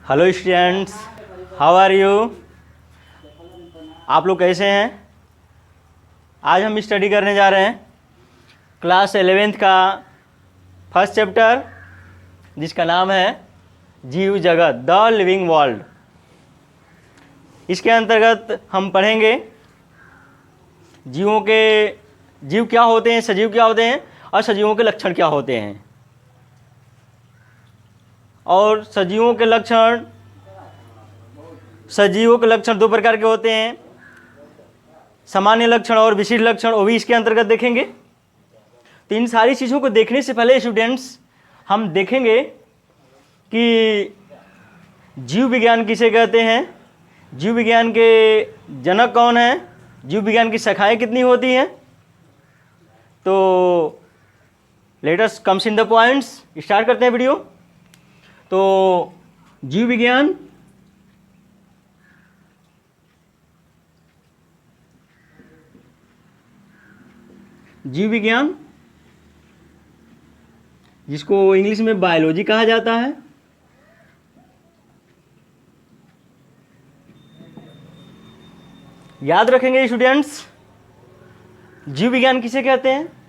Hello students, how are you. आप लोग कैसे हैं। आज हम स्टडी करने जा रहे हैं क्लास 11th का फर्स्ट चैप्टर, जिसका नाम है जीव जगत, द लिविंग वर्ल्ड। इसके अंतर्गत हम पढ़ेंगे जीव क्या होते हैं, सजीव क्या होते हैं और सजीवों के लक्षण क्या होते हैं। और सजीवों के लक्षण दो प्रकार के होते हैं, सामान्य लक्षण और विशिष्ट लक्षण, वो भी इसके अंतर्गत देखेंगे। तो इन सारी चीज़ों को देखने से पहले स्टूडेंट्स हम देखेंगे कि जीव विज्ञान किसे कहते हैं, जीव विज्ञान के जनक कौन हैं, जीव विज्ञान की शाखाएं कितनी होती हैं। तो let us comes in the points, start करते हैं वीडियो। तो जीव विज्ञान जिसको इंग्लिश में बायोलॉजी कहा जाता है, याद रखेंगे स्टूडेंट्स। जीव विज्ञान किसे कहते हैं,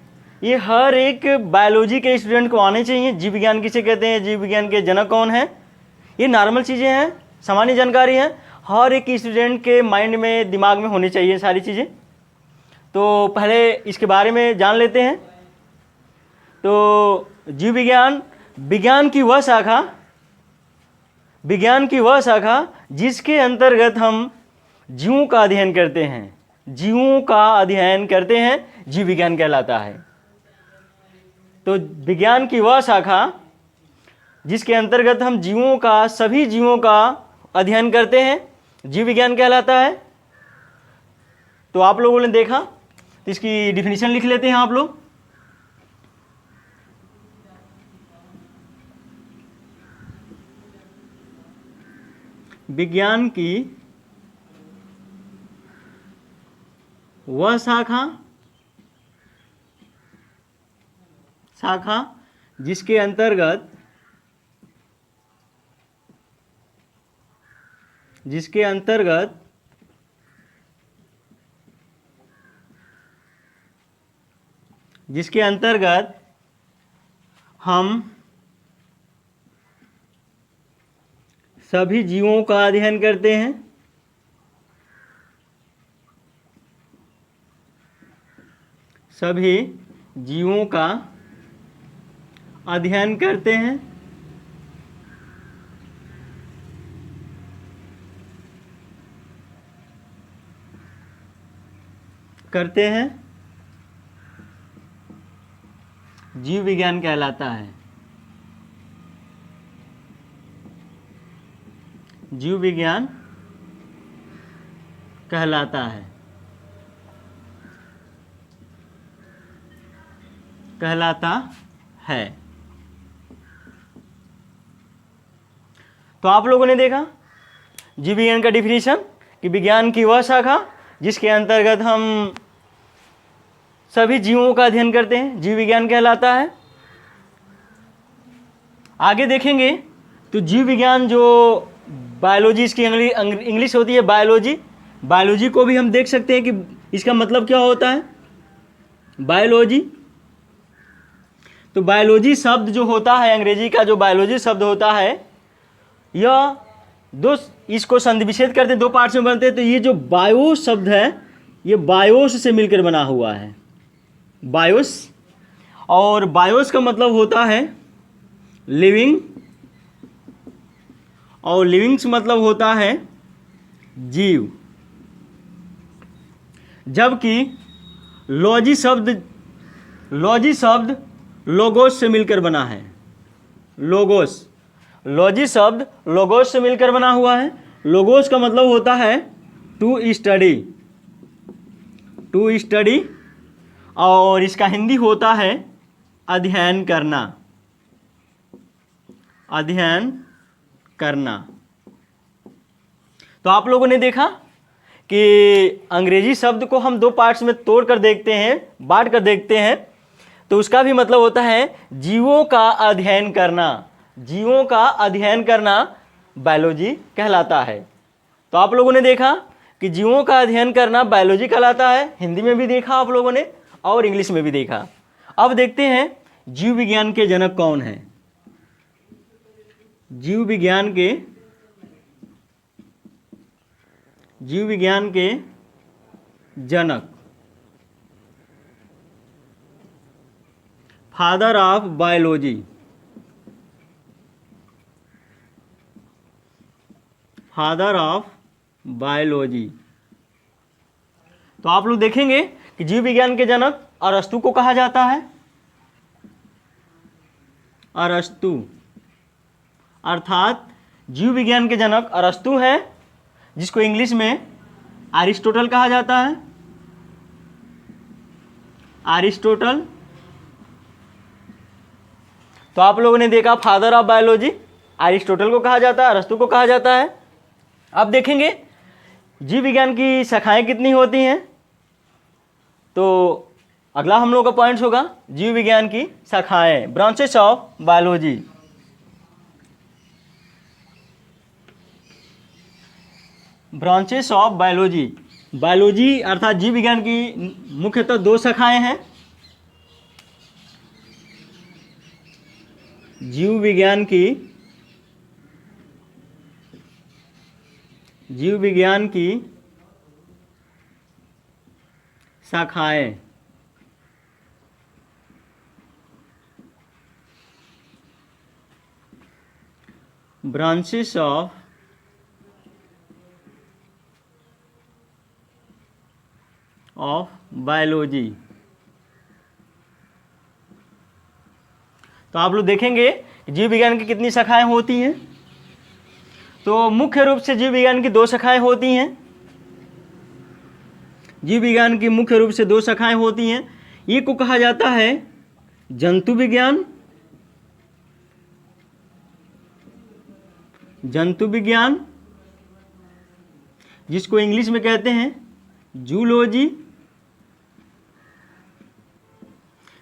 ये हर एक बायोलॉजी के स्टूडेंट को आने चाहिए। जीव विज्ञान किसे कहते हैं, जीव विज्ञान के जनक कौन हैं, ये नॉर्मल चीज़ें हैं, सामान्य जानकारी है, हर एक स्टूडेंट के माइंड में, दिमाग में होनी चाहिए सारी चीज़ें। तो पहले इसके बारे में जान लेते हैं। तो जीव विज्ञान विज्ञान की वह शाखा जिसके अंतर्गत हम जीवों का अध्ययन करते हैं, जीव विज्ञान कहलाता है। तो विज्ञान की वह शाखा जिसके अंतर्गत हम सभी जीवों का अध्ययन करते हैं, जीव विज्ञान कहलाता है। तो आप लोगों ने देखा, तो इसकी डिफिनीशन लिख लेते हैं आप लोग। विज्ञान की वह शाखा जिसके अंतर्गत हम सभी जीवों का अध्ययन करते हैं, जीव विज्ञान कहलाता है। जीव विज्ञान कहलाता है। तो आप लोगों ने देखा जीव विज्ञान का डिफिनीशन कि विज्ञान की वह शाखा जिसके अंतर्गत हम सभी जीवों का अध्ययन करते हैं, जीव विज्ञान कहलाता है। आगे देखेंगे तो जीव विज्ञान जो बायोलॉजी, इसकी इंग्लिश होती है बायोलॉजी को भी हम देख सकते हैं कि इसका मतलब क्या होता है, बायोलॉजी। तो बायोलॉजी शब्द जो होता है, अंग्रेजी का जो बायोलॉजी शब्द होता है, यह इसको संधि विच्छेद करते हैं, दो पार्ट्स में बनते हैं। तो ये जो बायो शब्द है, ये बायोस से मिलकर बना हुआ है, बायोस। और बायोस का मतलब होता है लिविंग, और लिविंग से मतलब होता है जीव। जबकि लॉजी शब्द लोगोस से मिलकर बना है, लॉजी शब्द लोगोस से मिलकर बना हुआ है। लोगोस का मतलब होता है टू स्टडी, और इसका हिंदी होता है अध्ययन करना। तो आप लोगों ने देखा कि अंग्रेजी शब्द को हम दो पार्ट्स में तोड़ कर देखते हैं, बांट कर देखते हैं। तो उसका भी मतलब होता है जीवों का अध्ययन करना, जीवों का अध्ययन करना। बायोलॉजी कहलाता है। तो आप लोगों ने देखा कि जीवों का अध्ययन करना बायोलॉजी कहलाता है, हिंदी में भी देखा आप लोगों ने और इंग्लिश में भी देखा। अब देखते हैं जीव विज्ञान के जनक कौन हैं। जीव विज्ञान के जनक, father of biology, father of biology. तो आप लोग देखेंगे कि जीव विज्ञान के जनक अरस्तु को कहा जाता है। अरस्तु अर्थात जीव विज्ञान के जनक अरस्तु हैं, जिसको इंग्लिश में एरिस्टोटल कहा जाता है। एरिस्टोटल। तो आप लोगों ने देखा फादर ऑफ बायोलॉजी एरिस्टोटल को कहा जाता है, अरस्तु को कहा जाता है। अब देखेंगे जीव विज्ञान की शाखाएं कितनी होती हैं। तो अगला हम लोग का पॉइंट्स होगा जीव विज्ञान की शाखाएं, branches of biology. Branches of biology. Biology अर्थात जीव विज्ञान की मुख्यतः दो शाखाएं हैं। जीव विज्ञान की शाखाएं। Branches of biology. तो आप लोग देखेंगे जीव विज्ञान की कितनी शाखाएं होती हैं। तो मुख्य रूप से जीव विज्ञान की दो शाखाएं होती हैं। जीव विज्ञान की मुख्य रूप से दो शाखाएं होती हैं। एक को कहा जाता है जंतु विज्ञान, जंतु विज्ञान, जिसको इंग्लिश में कहते हैं जूलॉजी।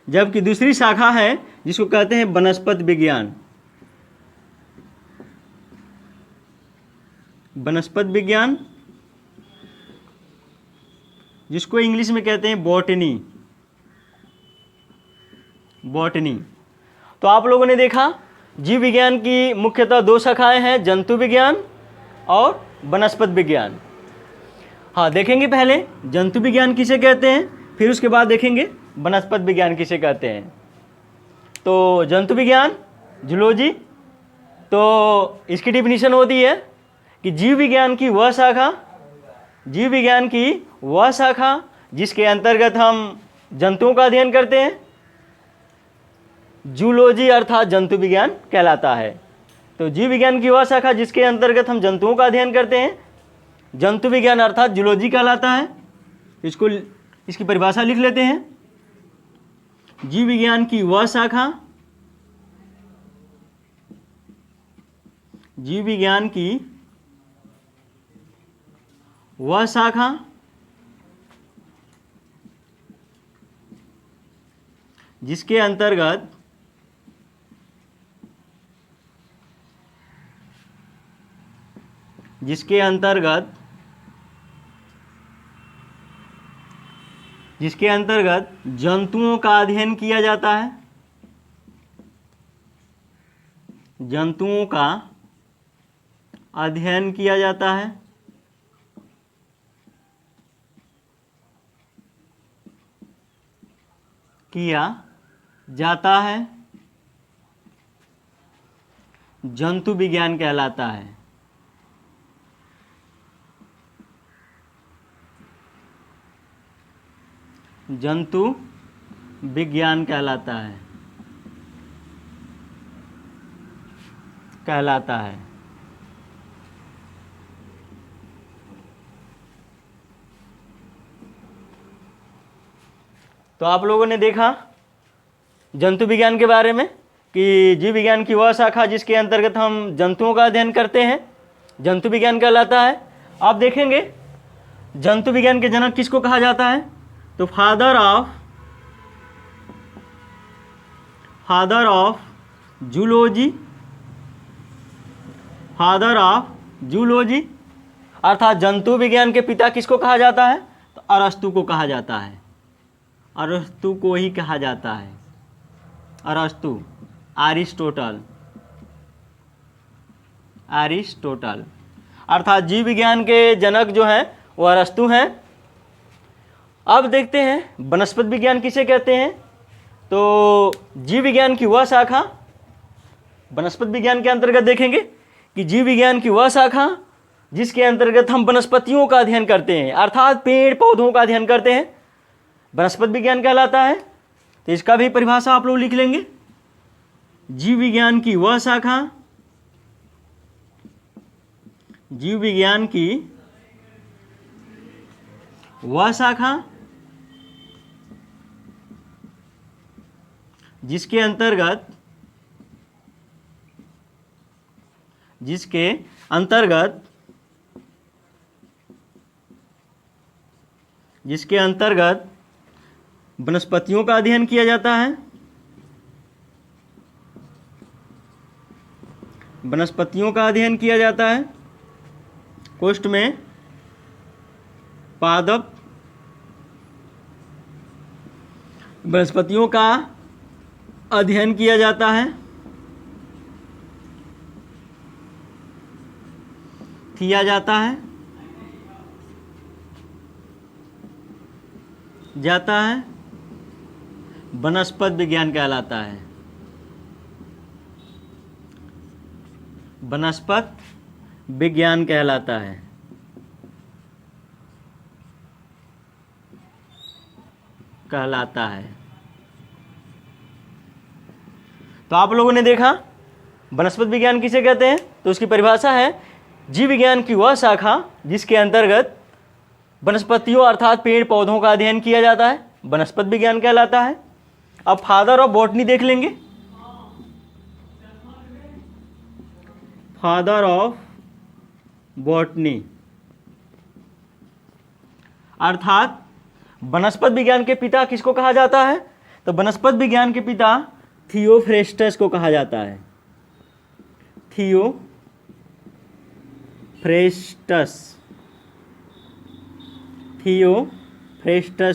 जबकि दूसरी शाखा है जिसको कहते हैं वनस्पति विज्ञान, वनस्पति विज्ञान, जिसको इंग्लिश में कहते हैं बॉटनी, बॉटनी। तो आप लोगों ने देखा जीव विज्ञान की मुख्यतः दो शाखाएं हैं, जंतु विज्ञान और वनस्पति विज्ञान। हाँ, देखेंगे पहले जंतु विज्ञान किसे कहते हैं, फिर उसके बाद देखेंगे वनस्पति विज्ञान किसे कहते हैं। तो जंतु विज्ञान जूलॉजी, तो इसकी डिफिनीशन होती है कि जीव विज्ञान की वह शाखा, जीव विज्ञान की वह शाखा जिसके अंतर्गत हम जंतुओं का अध्ययन करते हैं। जूलॉजी अर्थात जंतु विज्ञान कहलाता है। तो जीव विज्ञान की वह शाखा जिसके अंतर्गत हम जंतुओं का अध्ययन करते हैं, जंतु विज्ञान अर्थात जूलॉजी कहलाता है। इसको इसकी परिभाषा लिख लेते हैं। जीव विज्ञान की वह शाखा, जीव विज्ञान की वह शाखा जिसके अंतर्गत जंतुओं का अध्ययन किया जाता है, जंतुओं का अध्ययन किया जाता है। किया जाता है, जंतु विज्ञान कहलाता है। जंतु विज्ञान कहलाता है, कहलाता है। तो आप लोगों ने देखा जंतु विज्ञान के बारे में कि जीव विज्ञान की वह शाखा जिसके अंतर्गत हम जंतुओं का अध्ययन करते हैं, जंतु विज्ञान कहलाता है। आप देखेंगे जंतु विज्ञान के जनक किसको कहा जाता है, तो father of zoology, father of zoology, अर्थात जंतु विज्ञान के पिता किसको कहा जाता है? तो अरस्तु को कहा जाता है, अरस्तु को ही कहा जाता है, अरस्तु, अरिस्टोटल, अरिस्टोटल, अर्थात जीव विज्ञान के जनक जो हैं वो अरस्तु हैं। अब देखते हैं वनस्पति विज्ञान किसे कहते हैं। तो जीव विज्ञान की वह शाखा, वनस्पति विज्ञान के अंतर्गत देखेंगे कि जीव विज्ञान की वह शाखा जिसके अंतर्गत हम वनस्पतियों का अध्ययन करते हैं, अर्थात पेड़ पौधों का अध्ययन करते हैं, वनस्पति विज्ञान कहलाता है। तो इसका भी परिभाषा आप लोग लिख लेंगे, जीव विज्ञान की वह शाखा, जीव विज्ञान की वह शाखा जिसके अंतर्गत वनस्पतियों का अध्ययन किया जाता है, वनस्पतियों का अध्ययन किया जाता है, कोष्ठ में पादप वनस्पतियों का अध्ययन किया जाता है, वनस्पति विज्ञान कहलाता है, वनस्पति विज्ञान कहलाता है। तो आप लोगों ने देखा वनस्पति विज्ञान किसे कहते हैं। तो उसकी परिभाषा है जीव विज्ञान की वह शाखा जिसके अंतर्गत वनस्पतियों अर्थात पेड़ पौधों का अध्ययन किया जाता है, वनस्पति विज्ञान कहलाता है। अब फादर ऑफ बॉटनी देख लेंगे, फादर ऑफ बॉटनी अर्थात वनस्पति विज्ञान के पिता किसको कहा जाता है। तो वनस्पति विज्ञान के पिता थियोफ्रेस्टस को कहा जाता है, थियोफ्रेस्टस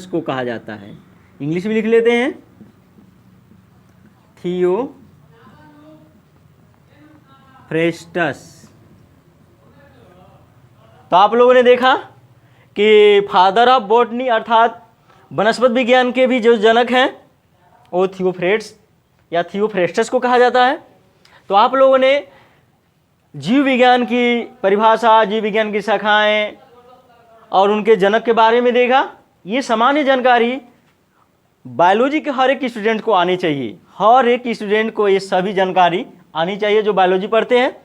को कहा जाता है। इंग्लिश में लिख लेते हैं, थियोफ्रेस्टस। तो आप लोगों ने देखा कि फादर ऑफ बॉटनी अर्थात वनस्पति विज्ञान के भी जो जनक हैं वो थियोफ्रेस्टस या थियोफ्रेस्टस को कहा जाता है। तो आप लोगों ने जीव विज्ञान की परिभाषा, जीव विज्ञान की शाखाएं और उनके जनक के बारे में देखा। ये सामान्य जानकारी बायोलॉजी के हर एक स्टूडेंट को आनी चाहिए, हर एक स्टूडेंट को ये सभी जानकारी आनी चाहिए जो बायोलॉजी पढ़ते हैं।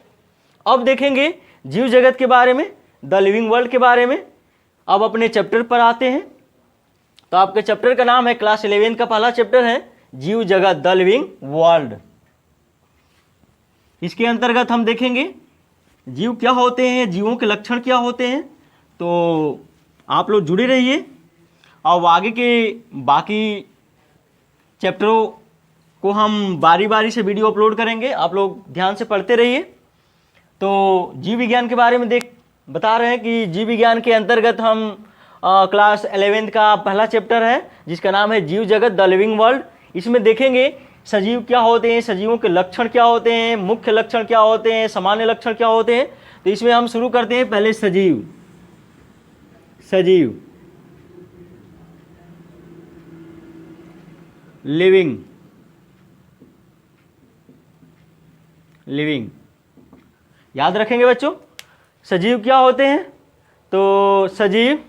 अब देखेंगे जीव जगत के बारे में, द लिविंग वर्ल्ड के बारे में। अब अपने चैप्टर पर आते हैं। तो आपके चैप्टर का नाम है, क्लास 11 का पहला चैप्टर है जीव जगत द लिविंग वर्ल्ड। इसके अंतर्गत हम देखेंगे जीव क्या होते हैं, जीवों के लक्षण क्या होते हैं। तो आप लोग जुड़े रहिए और आगे के बाकी चैप्टरों को हम बारी बारी से वीडियो अपलोड करेंगे, आप लोग ध्यान से पढ़ते रहिए। तो जीव विज्ञान के बारे में बता रहे हैं कि जीव विज्ञान के अंतर्गत हम क्लास 11 का पहला चैप्टर है जिसका नाम है जीव जगत द लिविंग वर्ल्ड। इसमें देखेंगे सजीव क्या होते हैं, सजीवों के लक्षण क्या होते हैं, मुख्य लक्षण क्या होते हैं, सामान्य लक्षण क्या होते हैं। तो इसमें हम शुरू करते हैं पहले सजीव। लिविंग याद रखेंगे बच्चों, सजीव क्या होते हैं। तो सजीव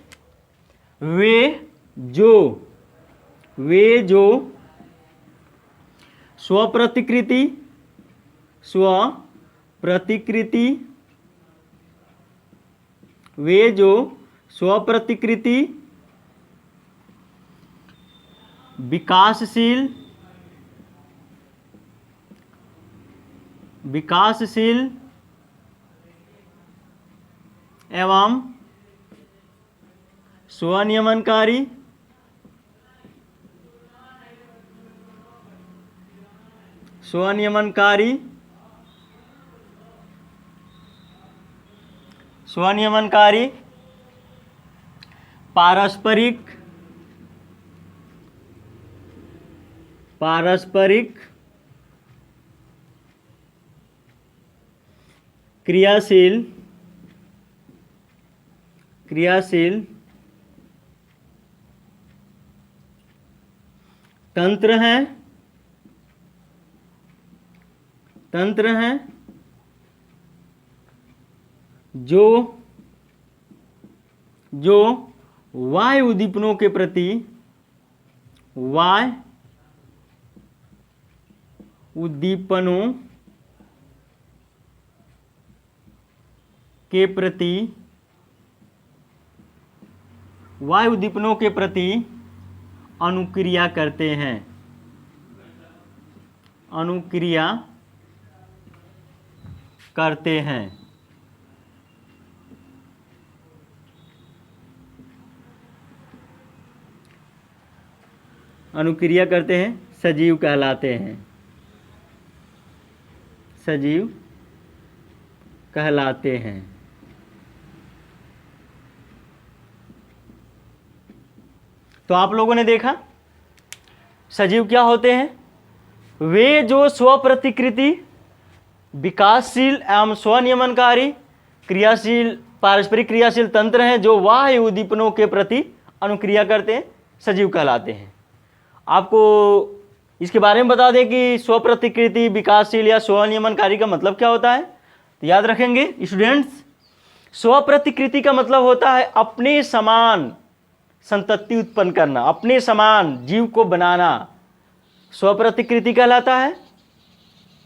वे जो स्वप्रतिकृति विकासशील एवं स्वनियमनकारी स्वनियमनकारी, पारस्परिक क्रियाशील तंत्र हैं जो वायु उद्दीपनों के प्रति अनुक्रिया करते हैं। अनुक्रिया करते हैं, सजीव कहलाते हैं। तो आप लोगों ने देखा सजीव क्या होते हैं? वे जो स्वप्रतिकृति, विकासशील एवं स्वनियमनकारी, क्रियाशील, पारस्परिक क्रियाशील तंत्र हैं जो वायु उद्दीपनों के प्रति अनुक्रिया करते हैं, सजीव कहलाते हैं। आपको इसके बारे में बता दें कि स्वप्रतिकृति, विकासशील या स्वनियमनकारी का मतलब क्या होता है। तो याद रखेंगे स्टूडेंट्स, स्वप्रतिकृति का मतलब होता है अपने समान संतति उत्पन्न करना, अपने समान जीव को बनाना, स्वप्रतिकृति कहलाता है।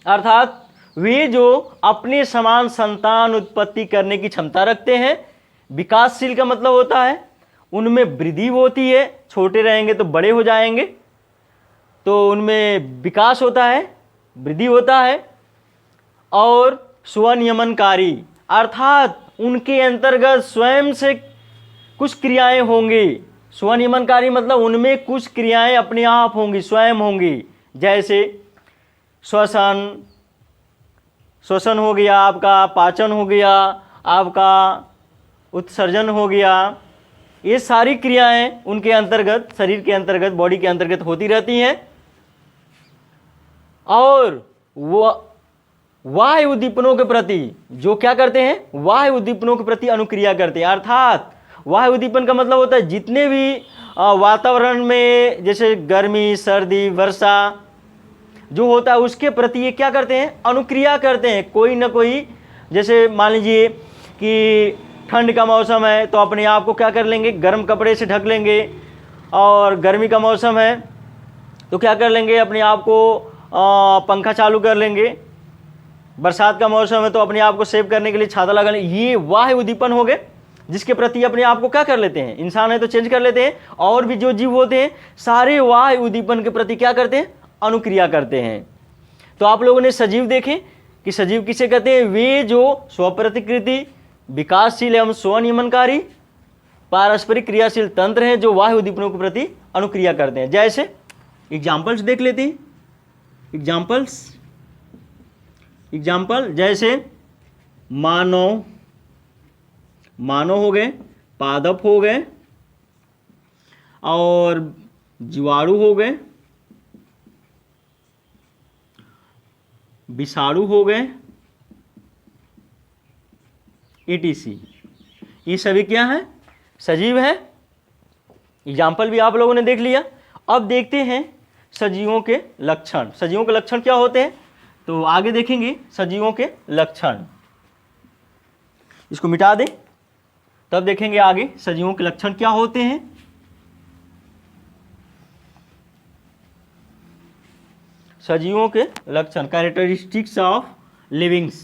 अर्थात वे जो अपने समान संतान उत्पत्ति करने की क्षमता रखते हैं। विकासशील का मतलब होता है उनमें वृद्धि होती है, छोटे रहेंगे तो बड़े हो जाएंगे, तो उनमें विकास होता है, वृद्धि होता है। और स्वनियमनकारी अर्थात उनके अंतर्गत स्वयं से कुछ क्रियाएं होंगी। स्वनियमनकारी मतलब उनमें कुछ क्रियाएं अपने आप होंगी, स्वयं होंगी। जैसे श्वसन हो गया आपका, पाचन हो गया आपका, उत्सर्जन हो गया। ये सारी क्रियाएं उनके अंतर्गत, शरीर के अंतर्गत, बॉडी के अंतर्गत होती रहती हैं। और वो वायु उद्दीपनों के प्रति जो क्या करते हैं, वायु उद्दीपनों के प्रति अनुक्रिया करते हैं। अर्थात वायु उद्दीपन का मतलब होता है जितने भी वातावरण में जैसे गर्मी, सर्दी, वर्षा जो होता है उसके प्रति ये क्या करते हैं, अनुक्रिया करते हैं। कोई ना कोई, जैसे मान लीजिए कि ठंड का मौसम है तो अपने आप को क्या कर लेंगे, गर्म कपड़े से ढक लेंगे। और गर्मी का मौसम है तो क्या कर लेंगे, अपने आप को पंखा चालू कर लेंगे। बरसात का मौसम है तो अपने आप को सेव करने के लिए छाता लगा लेंगे। ये वायु उद्दीपन हो गए जिसके प्रति अपने आप को क्या कर लेते हैं, इंसान है तो चेंज कर लेते हैं। और भी जो जीव होते हैं सारे वायु उद्दीपन के प्रति क्या करते हैं, अनुक्रिया करते हैं। तो आप लोगों ने सजीव देखे कि सजीव किसे कहते हैं, वे जो स्वप्रतिकृति, विकासशील एवं स्वनियमनकारी, पारस्परिक क्रियाशील तंत्र हैं जो वायु उद्दीपनों के प्रति अनुक्रिया करते हैं। जैसे एग्जाम्पल्स देख लेते हैं। एग्जाम्पल जैसे मानव हो गए, पादप हो गए, और जीवाणु हो गए, विषाणु हो गए, etc। ये सभी क्या है, सजीव है। एग्जाम्पल भी आप लोगों ने देख लिया। अब देखते हैं सजीवों के लक्षण। सजीवों के लक्षण क्या होते हैं, तो आगे देखेंगे सजीवों के लक्षण। इसको मिटा दें तब देखेंगे आगे सजीवों के लक्षण क्या होते हैं। सजीवों के लक्षण, कैरेक्टरिस्टिक्स ऑफ लिविंग्स।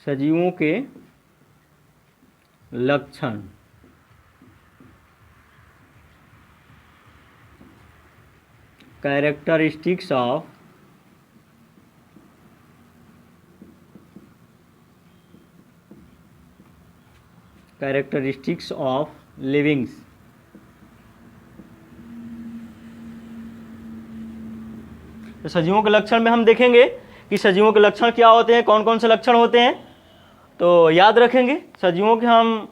सजीवों के लक्षण, कैरेक्टरिस्टिक्स ऑफ तो सजीवों के लक्षण में हम देखेंगे कि सजीवों के लक्षण क्या होते हैं, कौन कौन से लक्षण होते हैं। तो याद रखेंगे सजीवों के हम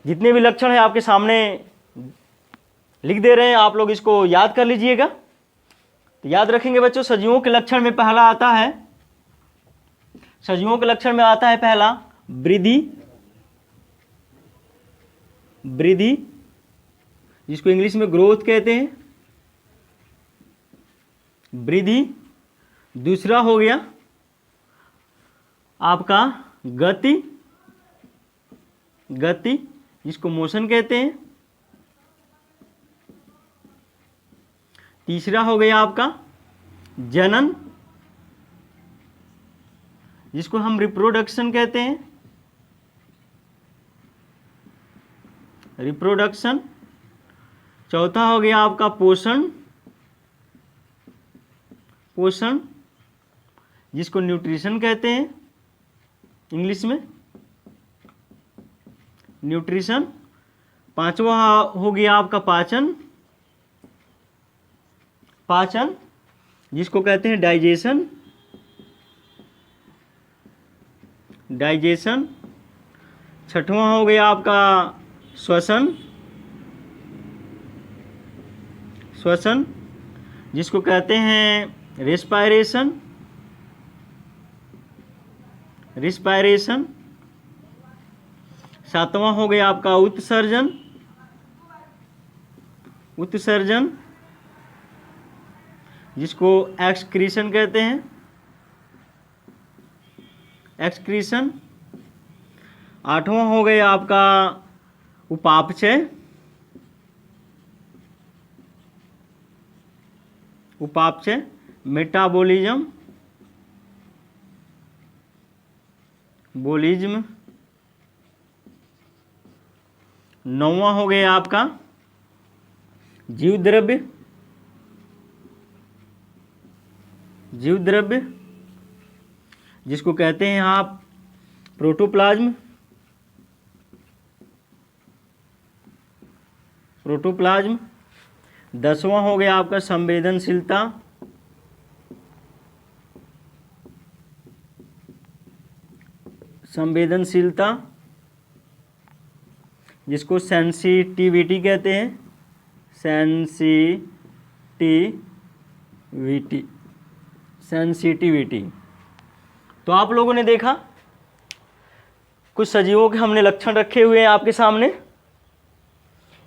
जितने भी लक्षण हैं आपके सामने लिख दे रहे हैं, आप लोग इसको याद कर लीजिएगा। तो याद रखेंगे बच्चों, सजीवों के लक्षण में पहला आता है, सजीवों के लक्षण में आता है पहला वृद्धि, वृद्धि जिसको इंग्लिश में ग्रोथ कहते हैं, वृद्धि। दूसरा हो गया आपका गति, गति जिसको मोशन कहते हैं। तीसरा हो गया आपका जनन, जिसको हम रिप्रोडक्शन कहते हैं, रिप्रोडक्शन। चौथा हो गया आपका पोषण, पोषण जिसको न्यूट्रिशन कहते हैं इंग्लिश में, न्यूट्रिशन। पांचवा हो गया आपका पाचन, पाचन जिसको कहते हैं डाइजेशन, डाइजेशन। छठवां हो गया आपका श्वसन, श्वसन जिसको कहते हैं रेस्पायरेशन, रिस्पायरेशन। सातवां हो गया आपका उत्सर्जन, उत्सर्जन जिसको एक्सक्रीशन कहते हैं, एक्सक्रीशन। आठवां हो गया आपका उपापचय, उपापचय, मेटाबॉलिज्म, बोलिज्म। नौवां हो गया आपका जीव द्रव्य, जीव द्रव्य जिसको कहते हैं आप प्रोटोप्लाज्म, प्रोटोप्लाज्म। 10वां हो गया आपका संवेदनशीलता, संवेदनशीलता जिसको सेंसिटिविटी कहते हैं, सेंसिटिविटी, सेंसिटिविटी। तो आप लोगों ने देखा कुछ सजीवों के हमने लक्षण रखे हुए हैं आपके सामने,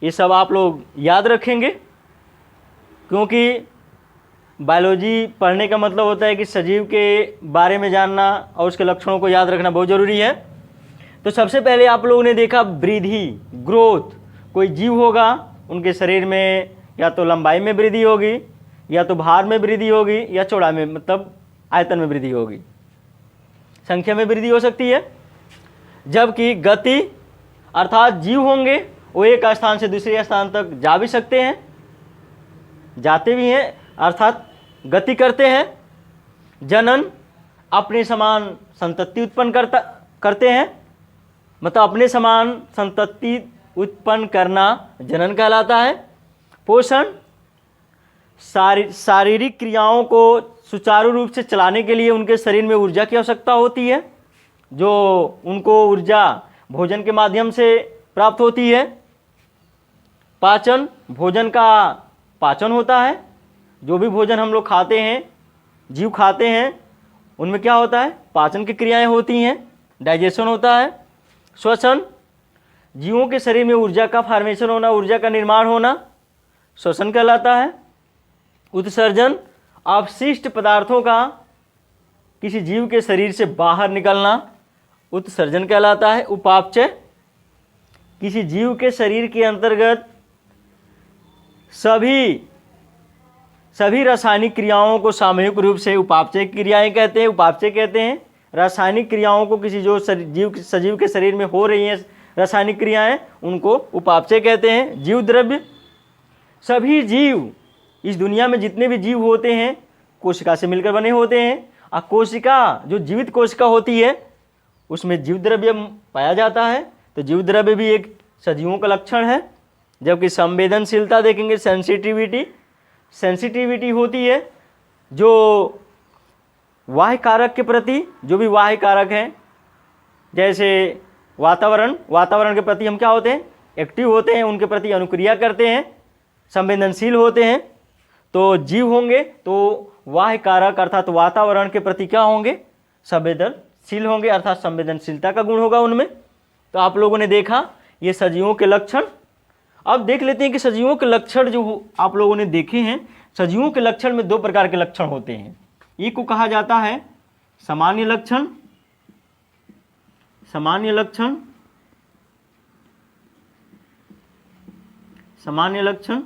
ये सब आप लोग याद रखेंगे, क्योंकि बायोलॉजी पढ़ने का मतलब होता है कि सजीव के बारे में जानना और उसके लक्षणों को याद रखना बहुत ज़रूरी है। तो सबसे पहले आप लोगों ने देखा वृद्धि, ग्रोथ। कोई जीव होगा, उनके शरीर में या तो लंबाई में वृद्धि होगी, या तो भार में वृद्धि होगी, या चौड़ाई में मतलब आयतन में वृद्धि होगी, संख्या में वृद्धि हो सकती है। जबकि गति अर्थात जीव होंगे वो एक स्थान से दूसरे स्थान तक जा भी सकते हैं, जाते भी हैं अर्थात गति करते हैं। जनन अपने समान संतति उत्पन्न करते हैं, मतलब अपने समान संतति उत्पन्न करना जनन कहलाता है। पोषण शारीरिक क्रियाओं को सुचारू रूप से चलाने के लिए उनके शरीर में ऊर्जा की आवश्यकता होती है, जो उनको ऊर्जा भोजन के माध्यम से प्राप्त होती है। पाचन, भोजन का पाचन होता है, जो भी भोजन हम लोग खाते हैं, जीव खाते हैं, उनमें क्या होता है, पाचन की क्रियाएं होती हैं, डाइजेशन होता है। श्वसन, जीवों के शरीर में ऊर्जा का फॉर्मेशन होना, ऊर्जा का निर्माण होना श्वसन कहलाता है। उत्सर्जन, अपशिष्ट पदार्थों का किसी जीव के शरीर से बाहर निकलना उत्सर्जन कहलाता है। उपापचय, किसी जीव के शरीर के अंतर्गत सभी रासायनिक क्रियाओं को सामूहिक रूप से उपापचय क्रियाएं कहते हैं, उपापचय कहते हैं। रासायनिक क्रियाओं को किसी जो सजीव के शरीर में हो रही हैं रासायनिक क्रियाएं, उनको उपापचय कहते हैं। जीव द्रव्य, सभी जीव इस दुनिया में जितने भी जीव होते हैं कोशिका से मिलकर बने होते हैं, और कोशिका जो जीवित कोशिका होती है उसमें जीव द्रव्य पाया जाता है। तो जीव द्रव्य भी एक सजीवों का लक्षण है। जबकि संवेदनशीलता देखेंगे, सेंसिटिविटी, सेंसिटिविटी होती है जो वाह्य कारक के प्रति, जो भी वाह्य कारक हैं, जैसे वातावरण के प्रति हम क्या होते हैं, एक्टिव होते हैं, उनके प्रति अनुक्रिया करते हैं, संवेदनशील होते हैं। तो जीव होंगे तो वाह्य कारक अर्थात वातावरण के प्रति क्या होंगे, संवेदनशील होंगे, अर्थात संवेदनशीलता का गुण होगा उनमें। तो आप लोगों ने देखा ये सजीवों के लक्षण। अब देख लेते हैं कि सजीवों के लक्षण जो आप लोगों ने देखे हैं, सजीवों के लक्षण में दो प्रकार के लक्षण होते हैं। एक को कहा जाता है सामान्य लक्षण, सामान्य लक्षण, सामान्य लक्षण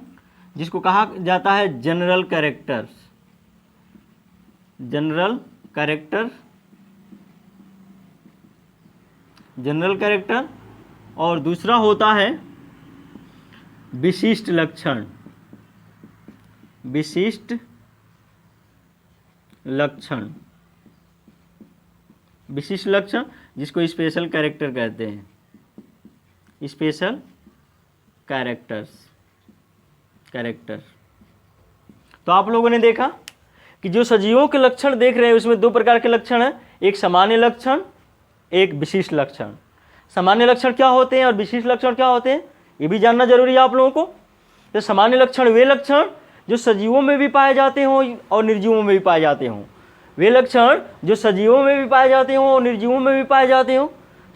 जिसको कहा जाता है general characters, general character, general character. और दूसरा होता है विशिष्ट लक्षण, विशिष्ट लक्षण, विशिष्ट लक्षण जिसको स्पेशल कैरेक्टर कहते हैं, स्पेशल कैरेक्टर्स, कैरेक्टर। तो आप लोगों ने देखा कि जो सजीवों के लक्षण देख रहे हैं उसमें दो प्रकार के लक्षण हैं, एक सामान्य लक्षण, एक विशिष्ट लक्षण। सामान्य लक्षण क्या होते हैं और विशिष्ट लक्षण क्या होते हैं, ये भी जानना जरूरी है आप लोगों को। तो सामान्य लक्षण वे लक्षण जो सजीवों में भी पाए जाते हों और निर्जीवों में भी पाए जाते हों, वे लक्षण जो सजीवों में भी पाए जाते हों और निर्जीवों में भी पाए जाते हों,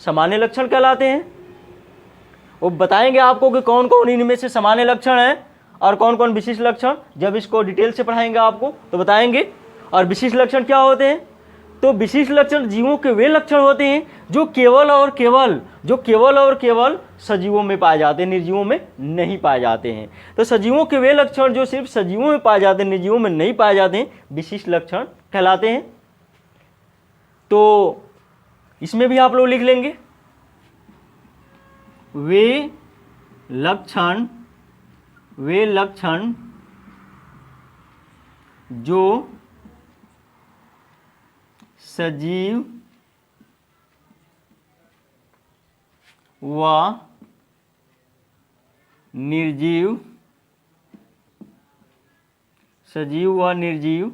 सामान्य लक्षण कहलाते हैं। वो बताएंगे आपको कि कौन कौन इनमें से सामान्य लक्षण है और कौन कौन विशिष्ट लक्षण, जब इसको डिटेल से पढ़ाएंगे आपको तो बताएंगे। और विशिष्ट लक्षण क्या होते हैं, तो विशिष्ट लक्षण जीवों के वे लक्षण होते हैं जो केवल और केवल सजीवों में पाए जाते हैं, निर्जीवों में नहीं पाए जाते हैं। तो सजीवों के वे लक्षण जो सिर्फ सजीवों में पाए जाते हैं, निर्जीवों में नहीं पाए जाते हैं, विशिष्ट लक्षण कहलाते हैं। तो इसमें भी आप लोग लिख लेंगे, वे लक्षण जो सजीव व निर्जीव, सजीव व निर्जीव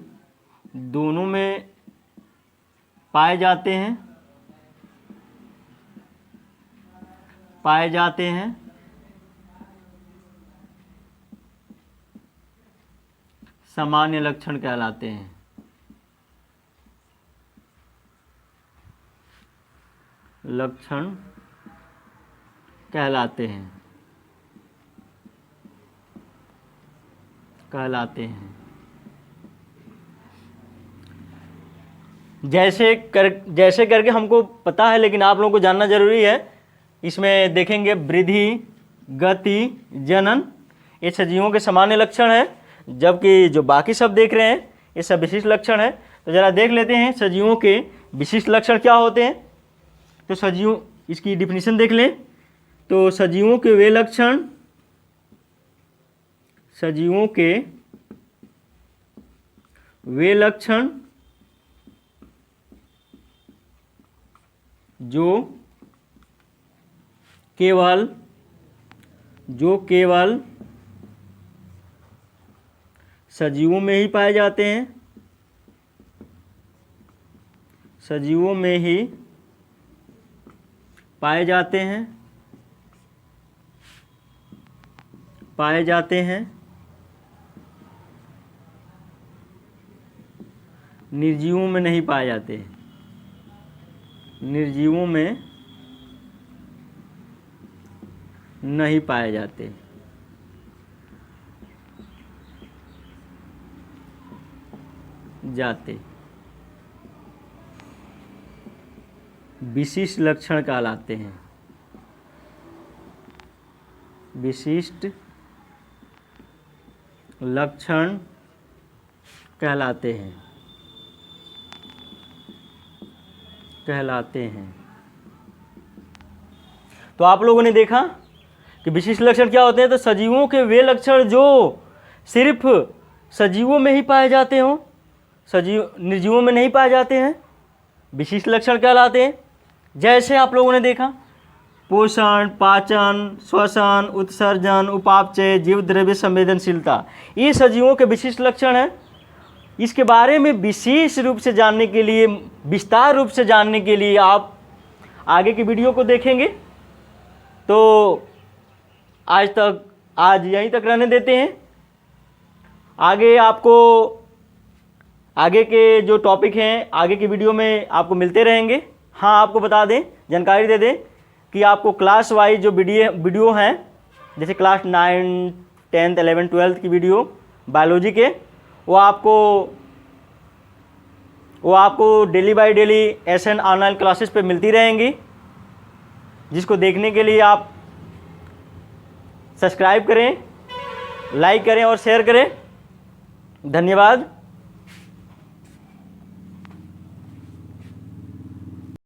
दोनों में पाए जाते हैं, सामान्य लक्षण कहलाते हैं। लक्षण कहलाते हैं। जैसे करके हमको पता है लेकिन आप लोगों को जानना जरूरी है। इसमें देखेंगे वृद्धि, गति, जनन, ये सजीवों के सामान्य लक्षण हैं, जबकि जो बाकी सब देख रहे हैं ये सब विशिष्ट लक्षण है। तो जरा देख लेते हैं सजीवों के विशिष्ट लक्षण क्या होते हैं। तो सजीव, इसकी डिफिनीशन देख लें। तो सजीवों के वे लक्षण, सजीवों के वे लक्षण जो केवल सजीवों में ही पाए जाते हैं, सजीवों में ही पाए जाते हैं, निर्जीवों में नहीं पाए जाते, निर्जीवों में नहीं पाए जाते। विशिष्ट लक्षण कहलाते हैं, विशिष्ट लक्षण कहलाते हैं। तो आप लोगों ने देखा कि विशिष्ट लक्षण क्या होते हैं। तो सजीवों के वे लक्षण जो सिर्फ सजीवों में ही पाए जाते हों, निर्जीवों में नहीं पाए जाते हैं, विशिष्ट लक्षण कहलाते हैं। जैसे आप लोगों ने देखा पोषण, पाचन, श्वसन, उत्सर्जन, उपापचय, जीव द्रव्य संवेदनशीलता, ये सजीवों के विशिष्ट लक्षण हैं। इसके बारे में विशेष रूप से जानने के लिए, विस्तार रूप से जानने के लिए आप आगे की वीडियो को देखेंगे। तो आज यहीं तक रहने देते हैं। आगे आपको आगे के जो टॉपिक हैं आगे की वीडियो में आपको मिलते रहेंगे। हाँ, आपको बता दें, जानकारी दे दें कि आपको क्लास वाइज जो वीडियो हैं, जैसे क्लास 9, 10th, 11th, 12th की वीडियो बायोलॉजी के, वो आपको daily by daily SN online classes पे मिलती रहेंगी, जिसको देखने के लिए आप सब्सक्राइब करें, लाइक करें और शेयर करें। धन्यवाद।